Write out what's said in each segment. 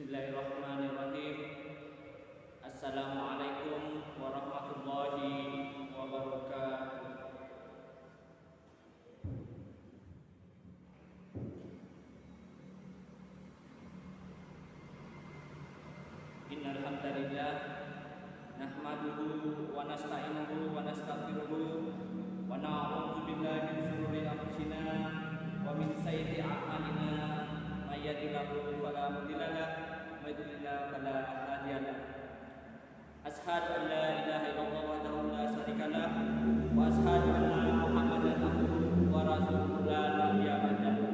Bismillahirrahmanirrahim. Assalamualaikum warahmatullahi wabarakatuh. Innal hamdalillah nahmaduhu wa nasta'inuhu wa nastaghfiruhu wa na'udzu billahi min shururi anfusina wa min sayyiati a'malina may yahdihillahu fala mudilla lahu wa may yudlil fala hadiya lahu. Asyhadu an la ilaha illallah wahdahu la syarika lahu wa asyhadu anna Muhammadan abduhu wa rasuluhu la nabiyya ba'dahu.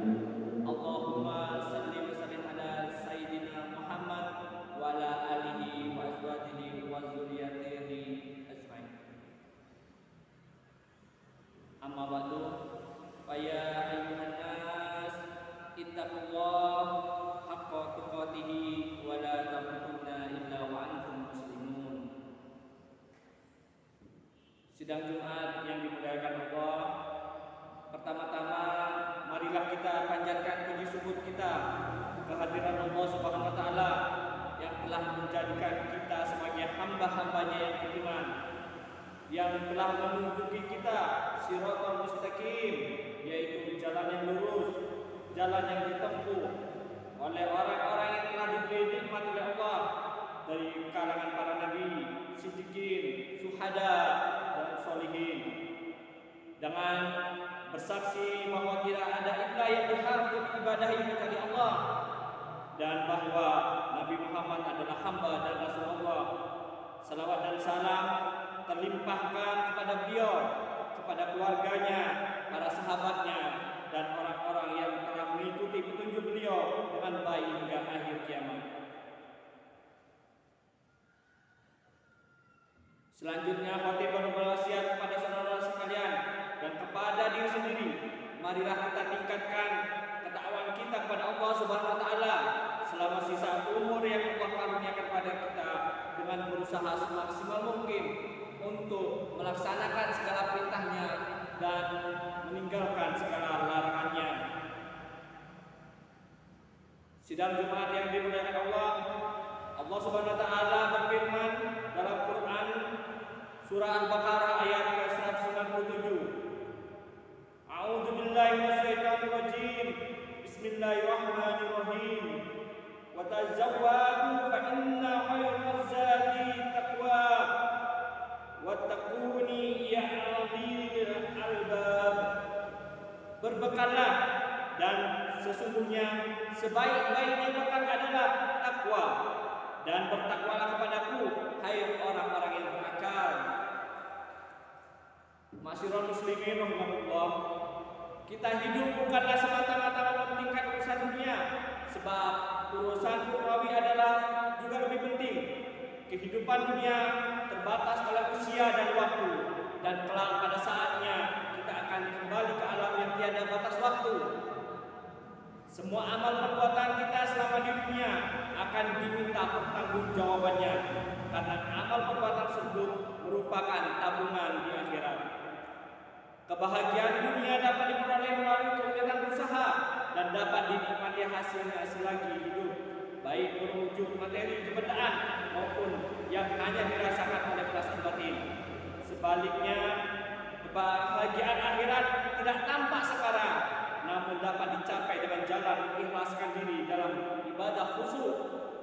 Allahumma shalli wa sallim ala sayyidina Muhammad wa ala alihi wa azwajihi wa dzurriyyatihi ajmain. Amma ba'du, fa ya ayyuhan nas ittaqullaha haqqa tuqatih wa la tamutunna illa wa antum muslimun. Sidang Jumat yang dimuliakan Allah, pertama-tama marilah kita panjatkan puji syukur kita kehadiran Allah Subhanahu wa taala yang telah menjadikan kita sebagai hamba-hambanya yang beriman, yang telah menunjuki kita shiratal mustaqim, yaitu jalan yang lurus, jalan yang ditempuh oleh orang-orang yang telah diberi nikmat oleh Allah dari kalangan para nabi, siddiqin, syuhada, dan sholihin, dengan bersaksi bahwa tidak ada ilah yang berhak diibadahi kecuali Allah, dan bahwa Nabi Muhammad adalah hamba dan Rasulullah. Salawat dan salam terlimpahkan kepada beliau, kepada keluarganya, para sahabatnya, dan orang-orang yang telah mengikuti petunjuk beliau dengan baik hingga akhir kiamat. Selanjutnya khatib berwasiat kepada saudara sekalian dan kepada diri sendiri, marilah kita tingkatkan ketakwaan kita kepada Allah Subhanahu wa taala selama sisa umur yang Allah karuniakan kepada kita, dengan berusaha semaksimal mungkin untuk melaksanakan segala perintahnya dan meninggalkan segala larangannya. Sidang Jumat yang dimuliakan Allah, Allah Subhanahu wa taala berfirman dalam Quran surah Al-Baqarah ayat ke-197. A'udzu billahi minasyaitonir rajim. Bismillahirrahmanirrahim. Wa tazawwadu fa inna khairaz zadi taqwa wattaquni ya ulil albab. Berbekallah, dan sesungguhnya sebaik-baiknya bekal adalah takwa, dan bertakwalah kepadaku, hai orang-orang yang berakal. Masyiral muslimin rahimahullah, kita hidup bukanlah semata-mata mementingkan urusan dunia, sebab urusan ukhrawi adalah juga lebih penting. Kehidupan dunia terbatas oleh usia dan waktu, dan kelak pada saatnya kita akan kembali ke alam yang tiada batas waktu. Semua amal perbuatan kita selama di dunia akan diminta pertanggungjawabannya, karena amal perbuatan tersebut merupakan tabungan di akhirat. Kebahagiaan dunia dapat diperoleh melalui kegiatan berusaha dan dapat dinikmati hasilnya selagi hidup, baik berwujud materi kebendaan maupun yang hanya dirasakan oleh perasaan batin. Sebaliknya, kebahagiaan akhirat tidak tampak sekarang, namun dapat dicapai dengan jalan mengikhlaskan diri dalam ibadah khusyuk,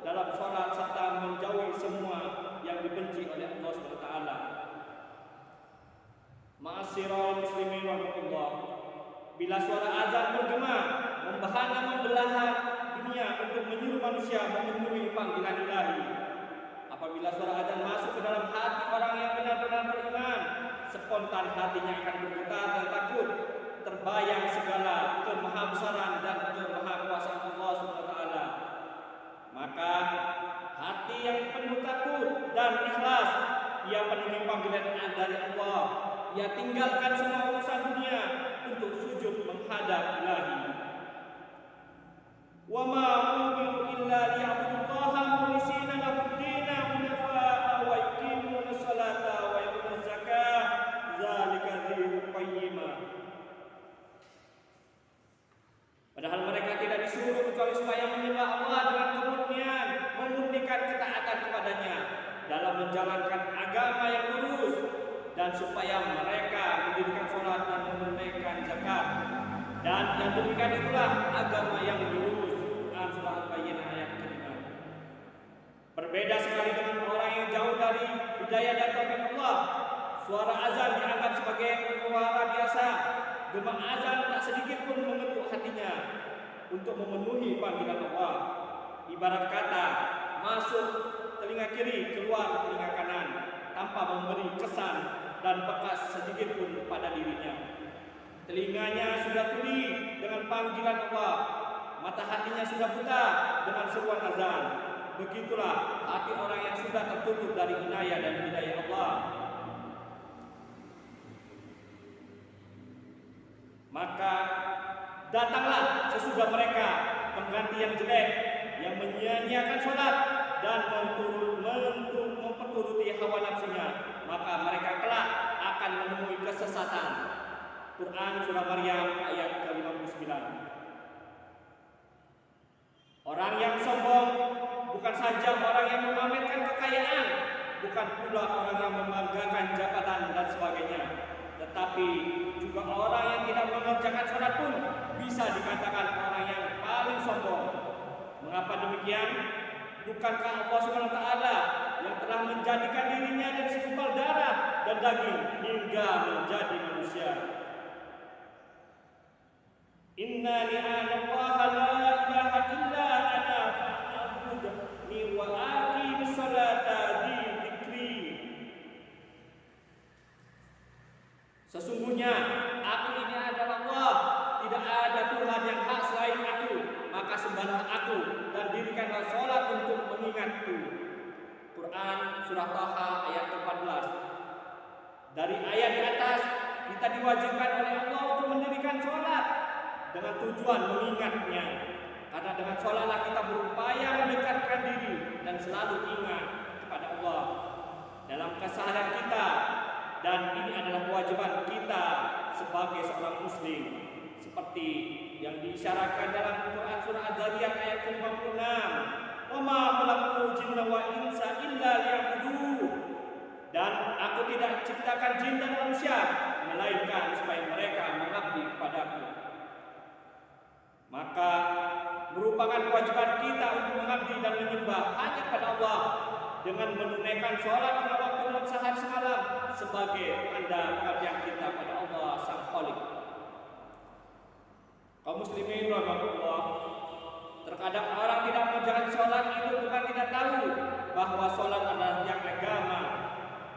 dalam sholat, serta menjauhi semua yang dibenci oleh Allah SWT. Ma'asyiral muslimin rahmatullah, bila suara azan bergema membahana membelahan dunia untuk menyuruh manusia memenuhi panggilan ilahi, apabila suara azan masuk ke dalam hati orang yang benar-benar beriman, spontan hatinya akan bergetar dan takut, terbayang segala kemahabesaran dan kemahakuasaan Allah SWT. Maka hati yang penuh takut dan ikhlas, ia penuhi panggilan dari Allah, ia tinggalkan semua urusan dunia untuk sujud menghadap Ilahi. Wa ma umiru illa liya'budullaha mukhlishina lahu ad-dina hunafa'a wa yuqimuna as-salata wa yu'tuna az-zakata dzalika dinul qayyimah. Padahal mereka tidak disuruh kecuali supaya menyembah Allah dengan kemurnian menjalankan agama yang lurus, dan supaya mereka mendirikan sholat dan menunaikan zakat. Dan yang demikian itulah agama yang lurus. Quran surah Al-Bayyinah ayat ke-5. Berbeda sekali dengan orang yang jauh dari hidayah dan taufik Allah. Suara azan dianggap sebagai suara biasa. Gema azan tak sedikit pun mengetuk hatinya untuk memenuhi panggilan Allah. Ibarat kata, masuk telinga kiri, keluar telinga kanan, tanpa memberi kesan dan bekas sedikit pun pada dirinya. Telinganya sudah tuli dengan panggilan Allah, mata hatinya sudah buta dengan seruan azan. Begitulah hati orang yang sudah tertutup dari inayah dan hidayah Allah. Maka datanglah sesudah mereka pengganti yang jelek, yang menyia-nyiakan sholat dan memperturuti hawa nafsunya. Maka mereka kelak akan menemui kesesatan. Quran surah Maryam ayat ke-59. Orang yang sombong bukan saja orang yang memamerkan kekayaan, bukan pula orang yang membanggakan jabatan dan sebagainya, tetapi juga orang yang tidak mengerjakan sholat pun bisa dikatakan orang yang paling sombong. Mengapa demikian? Bukankah Allah SWT yang telah menjadikan dirinya dari segumpal darah dan daging hingga menjadi manusia? Inna li'anallaha la ilaha illa ana fa'budni wa aqimis salata di dzikri. Sesungguhnya aku ini adalah Allah, tidak ada Tuhan yang hak selain aku, maka sembahlah aku dan dirikanlah sholat untuk mengingatku. Quran surah Taha ayat ke-14. Dari ayat di atas kita diwajibkan oleh Allah untuk mendirikan sholat dengan tujuan mengingatnya, karena dengan sholatlah kita berupaya mendekatkan diri dan selalu ingat kepada Allah dalam keseharian kita. Dan ini adalah kewajiban kita sebagai seorang muslim, seperti yang diisyaratkan dalam Quran surah Az-Zariyat ayat ke-56. Wa ma khalaqtul jinna wal insa illa liya'budun. Dan aku tidak ciptakan jin dan manusia melainkan supaya mereka mengabdi kepadaku. Maka merupakan kewajiban kita untuk mengabdi dan menyembah hanya kepada Allah dengan menunaikan sholat lima waktu dalam sehari semalam sebagai tanda pengabdian kita pada Allah Sang Khalik. Kaum muslimin rahimahullah, terkadang orang tidak mengerjakan sholat itu bukan tidak tahu bahwa sholat adalah yang agama.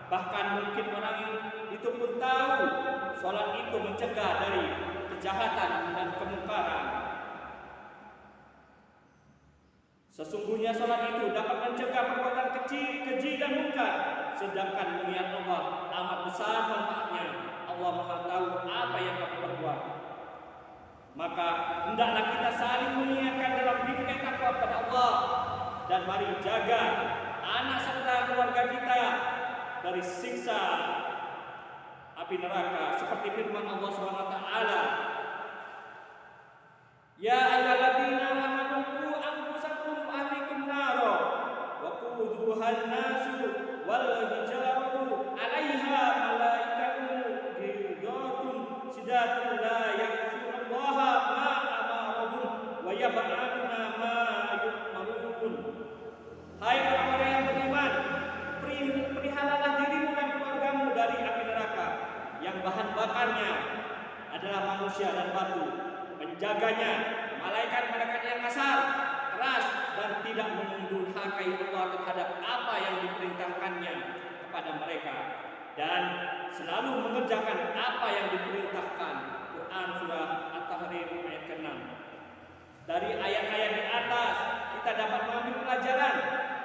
Bahkan mungkin orang itu pun tahu sholat itu mencegah dari kejahatan dan kemungkaran. Sesungguhnya sholat itu dapat mencegah perbuatan keji dan mungkar, sedangkan mengingat Allah amat besar manfaatnya. Allah Maha tahu apa yang kamu perbuat. Maka hendaklah kita saling mengingatkan dalam bingkai takwa kepada Allah, dan mari jaga anak serta keluarga kita dari siksa api neraka, seperti firman Allah SWT. Ya ayyuhalladzina amanu qu anfusakum wa ahlikum naro wa quduhan nasu wal hijaratu 'alaiha malaikatun ghilzatun sidatun la ya'sunallaha ma amarahum wa yaf'aluna ma yu'marun. Hai orang-orang yang beriman, perihalalah dirimu dan keluargamu dari api neraka yang bahan bakarnya adalah manusia dan batu. Menjaganya malaikat-malaikat yang kasar, keras, dan tidak mendurhakai Allah terhadap apa yang diperintahkannya kepada mereka, dan selalu mengerjakan apa yang diperintahkan. Quran surah At-Tahrim ayat ke-6. Dari ayat-ayat di atas kita dapat mengambil pelajaran.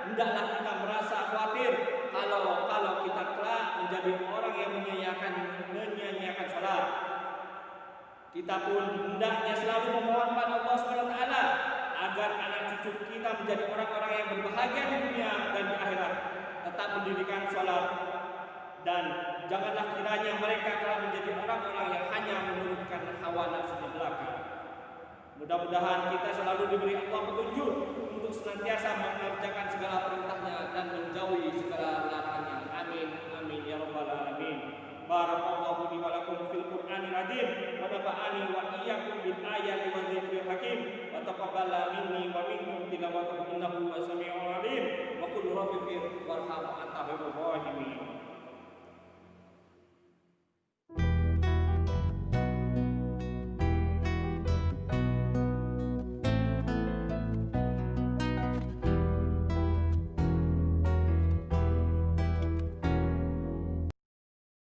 Hendaklah kita merasa khawatir kalau kita kelak menjadi orang yang menyia-nyiakan salat. Kita pun hendaknya selalu memohon pada Allah SWT agar anak cucu kita menjadi orang-orang yang berbahagia di dunia dan di akhirat, tetap mendirikan salat, dan janganlah kiranya mereka telah menjadi orang-orang yang hanya menurutkan hawa nafsu belaka. Mudah-mudahan kita selalu diberi Allah petunjuk untuk senantiasa mengerjakan segala perintahnya dan menjauhi segala larangannya. Amin. Amin ya rabbal alamin. Barakallahu li wa lakum fil Qur'anil azim wa nafa'ani wa iyyakum bil ayati wa dzikril hakim wa taqabbala minni wa minkum tilawatahu innahu was samiul alim wa qul rabbi fir warham anta